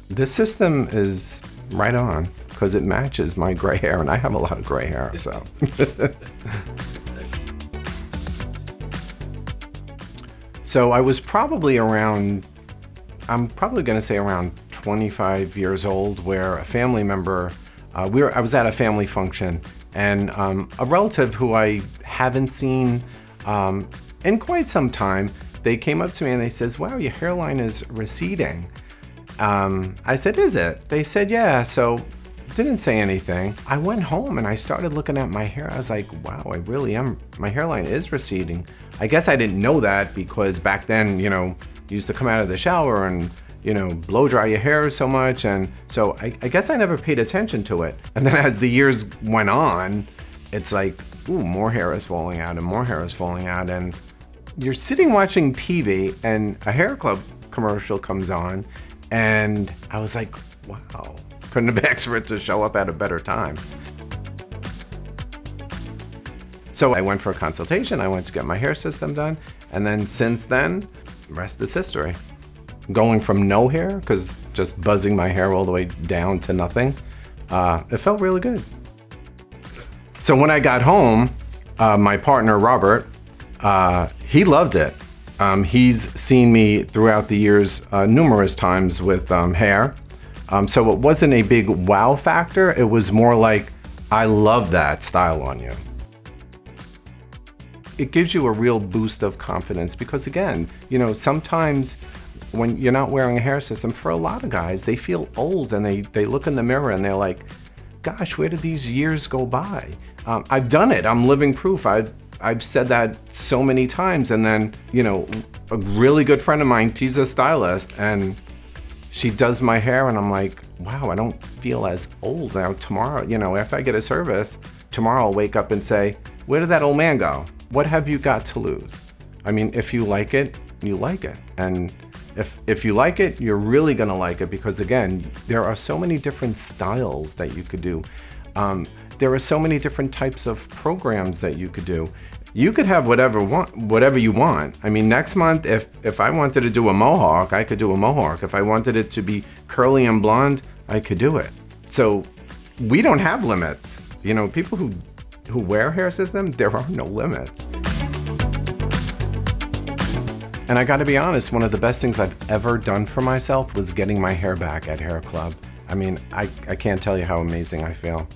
This system is right on because it matches my gray hair, and I have a lot of gray hair, so. So I was probably around, I'm probably gonna say around 25 years old, where a family member, I was at a family function, and a relative who I haven't seen in quite some time, they came up to me and they says, "Wow, your hairline is receding." I said, "Is it?" They said, "Yeah." So didn't say anything. I went home and I started looking at my hair. I was like, wow, I really am, my hairline is receding. I guess I didn't know that because back then, you know, you used to come out of the shower and, you know, blow dry your hair so much. And so I guess I never paid attention to it. And then as the years went on, it's like, ooh, more hair is falling out and more hair is falling out. And you're sitting watching TV and a HairClub commercial comes on. And I was like, wow, couldn't have asked for it to show up at a better time. So I went for a consultation, I went to get my hair system done, and then since then, the rest is history. Going from no hair, because just buzzing my hair all the way down to nothing, it felt really good. So when I got home, my partner, Robert, he loved it. He's seen me throughout the years numerous times with hair. So it wasn't a big wow factor. It was more like, I love that style on you. It gives you a real boost of confidence because again, you know, sometimes when you're not wearing a hair system, for a lot of guys, they feel old and they look in the mirror and they're like, gosh, where did these years go by? I've done it, I'm living proof. I've said that so many times, and then, you know, a really good friend of mine, she's a stylist, and she does my hair, and I'm like, wow, I don't feel as old now. Tomorrow, you know, after I get a service, tomorrow I'll wake up and say, where did that old man go? What have you got to lose? I mean, if you like it, you like it. And if you like it, you're really gonna like it because again, there are so many different styles that you could do. There are so many different types of programs that you could do. You could have whatever you want. I mean, next month, if I wanted to do a mohawk, I could do a mohawk. If I wanted it to be curly and blonde, I could do it. So we don't have limits. You know, people who wear hair systems, there are no limits. And I gotta be honest, one of the best things I've ever done for myself was getting my hair back at HairClub. I mean, I can't tell you how amazing I feel.